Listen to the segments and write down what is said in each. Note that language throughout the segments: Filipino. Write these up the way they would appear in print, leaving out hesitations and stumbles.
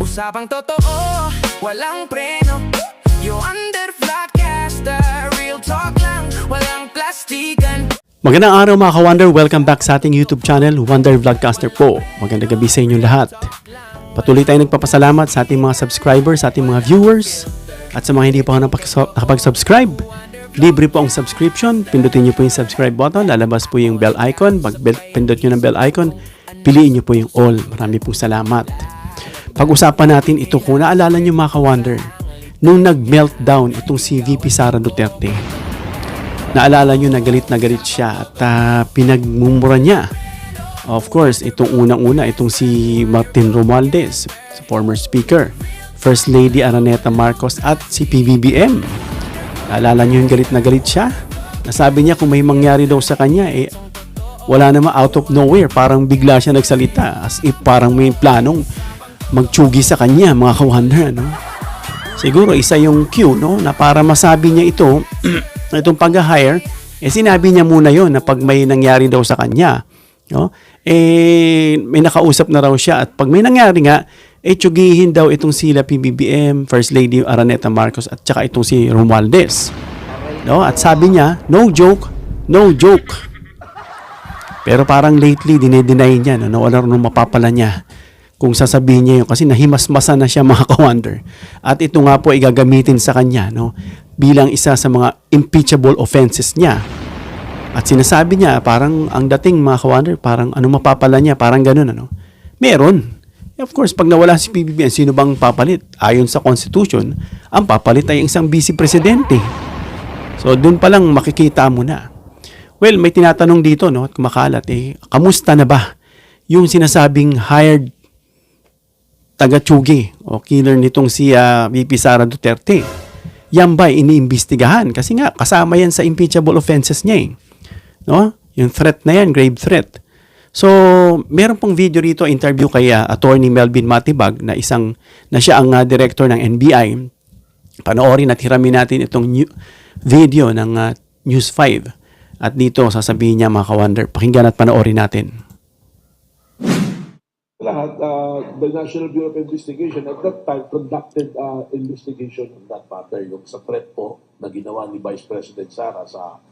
Usapang totoo, walang preno. You under vlogcaster, real talk lang, walang plastikan. Magandang araw mga ka-Wonder, welcome back sa ating YouTube channel, Wonder Vlogcaster po. Magandang gabi sa inyo lahat. Patuloy tayong nagpapasalamat sa ating mga subscribers, sa ating mga viewers, at sa mga hindi pa nakapag-subscribe. Libre po ang subscription, pindutin nyo po yung subscribe button, lalabas po yung bell icon, pag pindot nyo ng bell icon, piliin nyo po yung all. Marami pong salamat. Pag-usapan natin ito, kung naalala nyo mga ka-Wonder, nung nag-meltdown itong si VP Sara Duterte, naalala nyo na galit siya at pinagmumura niya. Of course, itong unang-una, itong si Martin Romualdez, former speaker, First Lady Araneta Marcos at si PBBM. Naalala nyo yung galit siya? Nasabi niya kung may mangyari daw sa kanya, wala naman, out of nowhere, parang bigla siya nagsalita as if parang may planong magtsugi sa kanya, mga ka-Wonder, no? Siguro isa yung cue, no, na para masabi niya ito, itong pag-hire, sinabi niya muna yon na pag may nangyari daw sa kanya, no, may nakausap na raw siya at pag may nangyari nga, tsugihin daw itong sila PBBM, First Lady Araneta Marcos at saka itong si Romualdez. No, at sabi niya, no joke, no joke. Pero parang lately, dinedeny niya, no, wala rin mapapala niya kung sasabihin niya yun kasi nahimasmasa na siya mga ka-Wonder. At ito nga po ay gagamitin sa kanya, no, bilang isa sa mga impeachable offenses niya. At sinasabi niya, parang ang dating mga ka-Wonder, parang ano mapapala niya, parang ganun, ano. Meron. Of course, pag nawala si PBBM, sino bang papalit? Ayon sa Constitution, ang papalit ay isang vice presidente. So, dun pa lang makikita mo na. Well, may tinatanong dito, no, at kumakalat, kamusta na ba yung sinasabing hired taga-tsugi o killer nitong si VP Sara Duterte? Yan ba iniimbestigahan? Kasi nga, kasama yan sa impeachable offenses niya, no? Yung threat na yan, grave threat. So, meron pong video rito, interview kay Attorney Melvin Matibag na siya ang director ng NBI. Panoorin at hiramin natin itong video ng News 5. At dito, sasabihin niya mga ka-Wonder, pakinggan at panoorin natin. Lahat, the National Bureau of Investigation at that time conducted investigation on that matter, yung sa threat po na ginawa ni Vice President Sara sa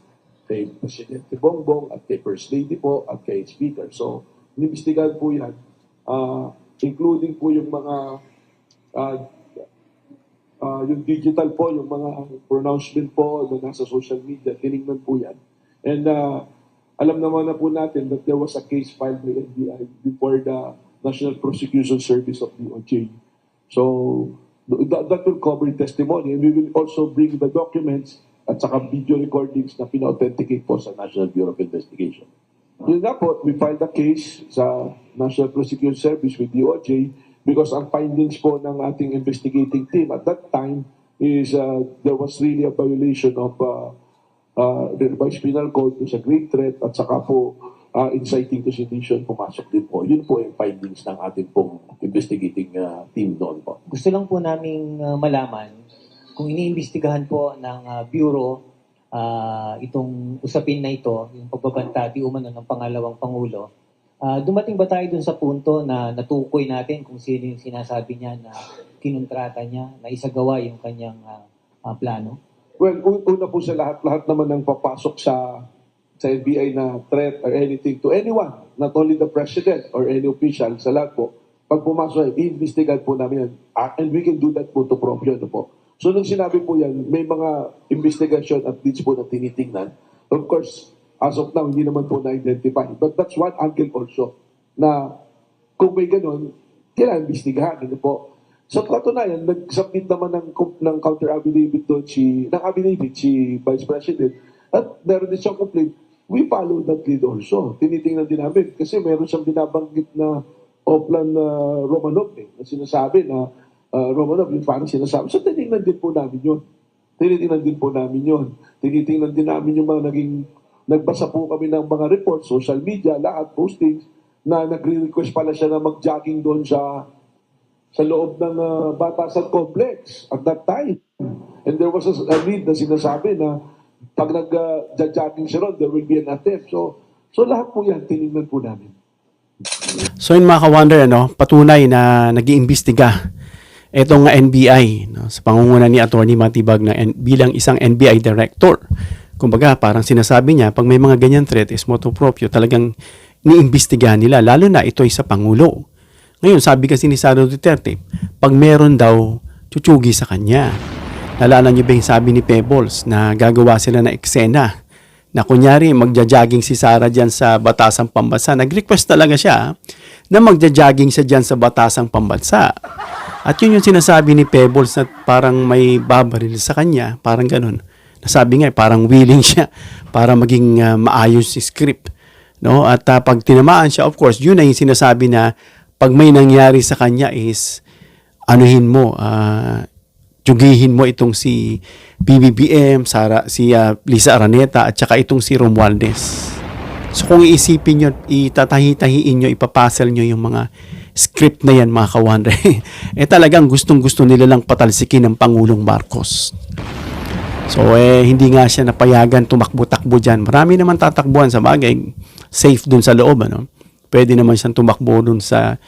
kay Presidente Bongbong at kay First Lady po at kay Speaker. So, inimbestigahan po yan, including po yung mga yung digital po, yung mga pronouncement po na nasa social media, tinignan po yan. And alam naman na po natin that there was a case filed by NBI before the National Prosecution Service of DOJ. So, that will cover testimony and we will also bring the documents at saka video recordings na pina-authenticate po sa National Bureau of Investigation. Yun nga po, we filed a case sa National Prosecution Service with DOJ because ang findings po ng ating investigating team at that time is there was really a violation of the revised penal code sa great threat at saka po inciting to sedition, pumasok din po. Yun po yung findings ng ating pong investigating team noon po. Gusto lang po naming malaman kung iniimbestigahan po ng Bureau itong usapin na ito, yung pagbabanta di umano ng pangalawang Pangulo. Dumating ba tayo dun sa punto na natukoy natin kung sino yung sinasabi niya na kinontrata niya, na isagawa yung kanyang plano? Well, una po sa lahat naman ng papasok sa NBI na threat or anything to anyone, not only the President or any official, sa lahat po, pag pumasok, i-investigate po namin yan. And we can do that po to prove yun po. So, nung sinabi po yan, may mga investigation at least po na tinitingnan. Of course, as of now, hindi naman po na-identify. But that's one angle also, na kung may ganun, kailangan investigahan. Ano po? Sa katunayan, nag-submit naman ng counter-affidavit doon si Vice President at meron din siyang complaint. We follow that lead also. Tinitingnan din namin kasi meron siyang binabanggit na Oplan Romanov na sinasabi na Romanov yung parang sinasabi. So tinitingnan din po namin yun. Tinitingnan din namin yung mga nagbasa po kami ng mga reports, social media, lahat, postings, na nagre-request pala siya na mag-jogging doon sa loob ng Batasan Complex at that time. And there was a lead na sinasabi na pag nag-jogging siya ron, there will be an attempt. So lahat po yan, tinignan po namin. So yun mga ka-wonder, patunay na nag-iimbestiga itong NBI sa pangunguna ni Attorney Matibag bilang isang NBI director. Kumbaga, parang sinasabi niya, pag may mga ganyan threat is motu proprio, talagang niimbestigahan nila, lalo na ito ay sa Pangulo. Ngayon, sabi kasi ni Sara Duterte, pag meron daw, chuchugi sa kanya. Nalala niyo ba yung sabi ni Pebbles na gagawa sila ng eksena na kunyari magja-jogging si Sara dyan sa Batasang Pambansa. Nag-request talaga siya na magja-jogging siya dyan sa Batasang Pambansa. At yun yung sinasabi ni Pebbles na parang may babaril sa kanya, parang ganun. Nasabi nga, parang willing siya para maging maayos si script. No? At pag tinamaan siya, of course, yun na yung sinasabi na pag may nangyari sa kanya is anuhin mo, tsugihin mo itong si BBBM, si Lisa Araneta at saka itong si Romualdez. So kung iisipin nyo, itatahi-tahiin nyo, ipapasel nyo yung mga script na yan mga ka-wonder, talagang gustong-gusto nila lang patalsikin ng Pangulong Marcos. So hindi nga siya napayagan tumakbo-takbo dyan. Marami naman tatakbuhan sa bagay, safe dun sa loob, Pwede naman siyang tumakbo dun sa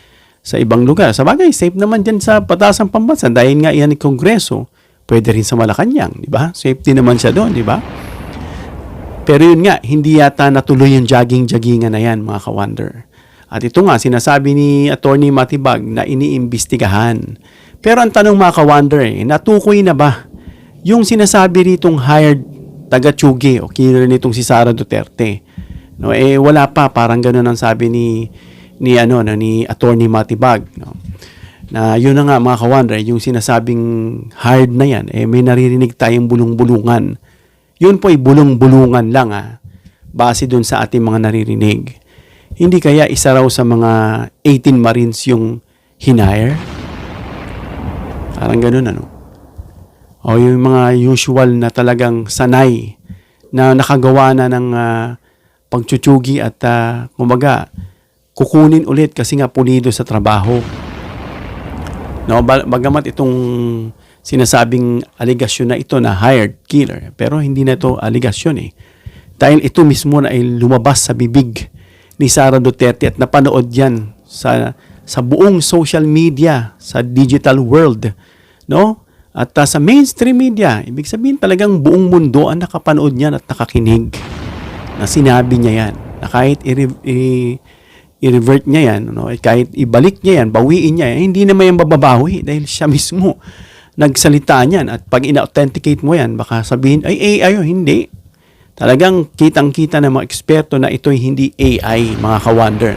ibang lugar. Sa bagay, safe naman dyan sa Batasang Pambansa dahil nga iyan ni Kongreso. Pwede rin sa Malacanang, di ba? Safety naman siya doon, di ba? Pero yun nga, hindi yata natuloy yung jogging-joggingan na yan, mga ka-wonder. At ito nga, sinasabi ni Attorney Matibag na iniimbestigahan. Pero ang tanong mga ka-wonder, natukoy na ba yung sinasabi ritong hired taga-tsugi o killer nitong si Sara Duterte? No, wala pa, parang ganoon ang sabi ni Attorney Matibag, na yun na nga mga ka-wonder, yung sinasabing hard na yan, may naririnig tayong bulong-bulungan. Yun po ay bulong-bulungan lang base dun sa ating mga naririnig. Hindi kaya isa raw sa mga 18 Marines yung hinire? Parang ganun o yung mga usual na talagang sanay na nakagawa na ng pagchuchugi at kumbaga kukunin ulit kasi nga pulido sa trabaho. Bagamat itong sinasabing aligasyon na ito na hired killer, pero hindi na ito aligasyon Dahil ito mismo na ay lumabas sa bibig ni Sara Duterte at napanood yan sa buong social media, sa digital world, At sa mainstream media, ibig sabihin talagang buong mundo ang nakapanood niyan at nakakinig na sinabi niya yan, na kahit i-revert niya yan, kahit ibalik niya yan, bawiin niya yan, hindi naman yung bababawi dahil siya mismo nagsalita niyan. At pag ina-authenticate mo yan, baka sabihin, ay AI hindi. Talagang kitang-kita ng mga eksperto na ito'y hindi AI, mga ka-wonder.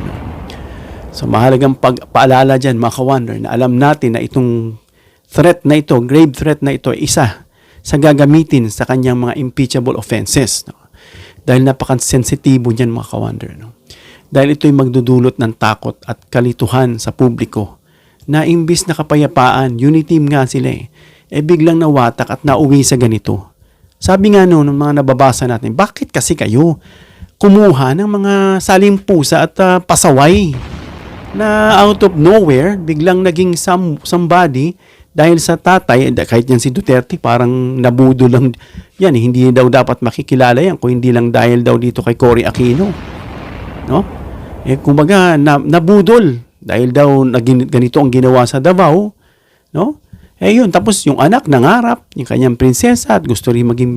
So mahalagang paalala dyan, mga ka-wonder, na alam natin na itong threat na ito, grave threat na ito, isa sa gagamitin sa kanyang mga impeachable offenses. Dahil napaka-sensitibo niyan mga ka-wonder. Dahil ito'y magdudulot ng takot at kalituhan sa publiko na imbis na kapayapaan, unity team nga sila biglang nawatak at nauwi sa ganito. Sabi nga ng mga nababasa natin, bakit kasi kayo kumuha ng mga salimpusa at pasaway na out of nowhere, biglang naging somebody dahil sa tatay, kahit yan si Duterte, parang nabudo lang yan. Hindi daw dapat makikilala yan kung hindi lang dahil daw dito kay Cory Aquino. Kumbaga, nabudol dahil daw ganito ang ginawa sa Davao. Yun, tapos yung anak nangarap, yung kanyang prinsesa at gusto rin maging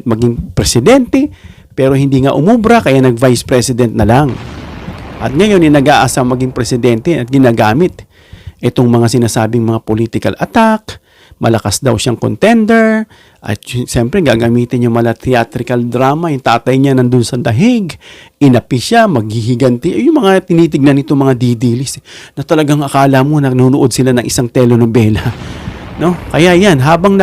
maging presidente, pero hindi nga umubra, kaya nag-vice president na lang. At ngayon, nag-aasa maging presidente at ginagamit itong mga sinasabing mga political attack, malakas daw siyang contender, at siyempre gagamitin yung mga theatrical drama, yung tatay niya nandun sa dahig, inapi siya, maghihiganti, yung mga tinitignan nito mga didilis, na talagang akala mo nanonood sila ng isang telenovela. Kaya yan, habang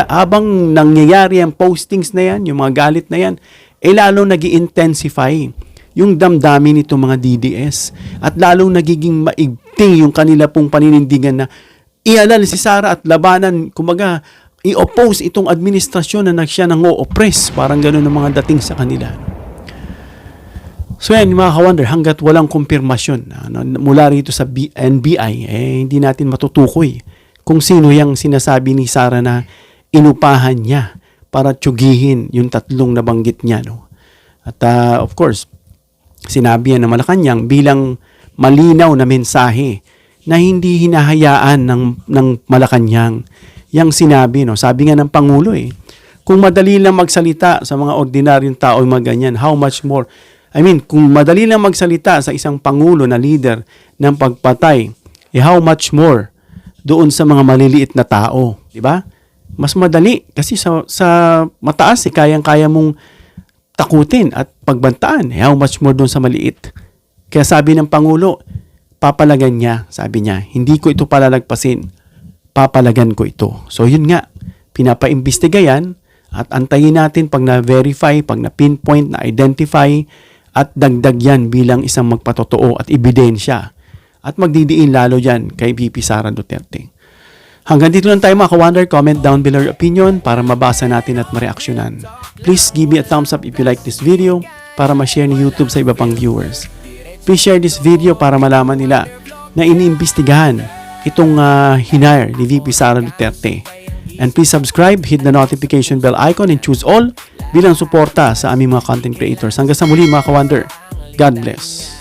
nangyayari ang postings na yan, yung mga galit na yan, lalo nag-i-intensify yung damdamin nitong mga DDS at lalong nagiging maigting yung kanila pong paninindigan na ialal si Sara at labanan, kumbaga, i-oppose itong administrasyon na siya nang o-oppress. Parang gano'n ang mga dating sa kanila. So yan, mga ka-wonder, hanggat walang kumpirmasyon mula rito sa NBI, hindi natin matutukoy kung sino yung sinasabi ni Sara na inupahan niya para tsugihin yung tatlong nabanggit niya. At of course, sinabi yan ng Malacanang bilang malinaw na mensahe na hindi hinahayaan ng Malacanang. Yang sinabi, no? Sabi nga ng Pangulo kung madali lang magsalita sa mga ordinaryong tao yung mga ganyan, how much more? I mean, kung madali lang magsalita sa isang Pangulo na leader ng pagpatay, how much more doon sa mga maliliit na tao, di ba? Mas madali kasi sa mataas kayang-kaya mong takutin at pagbantaan. How much more doon sa maliit? Kaya sabi ng Pangulo, papalagan niya, sabi niya, hindi ko ito palalagpasin, papalagan ko ito. So yun nga, pinapaimbestiga yan at antayin natin pag na-verify, pag na-pinpoint, na-identify at dagdag yan bilang isang magpatotoo at ebidensya. At magdidiin lalo dyan kay VP Sara Duterte. Hanggang dito lang tayo mga ka-Wonder. Comment down below your opinion para mabasa natin at mareaksyonan. Please give me a thumbs up if you like this video para ma-share ni YouTube sa iba pang viewers. Please share this video para malaman nila na iniimbestigahan itong hinire ni VP Sara Duterte. And please subscribe, hit the notification bell icon and choose all bilang suporta sa aming mga content creators. Hanggang sa muli mga ka-Wonder. God bless.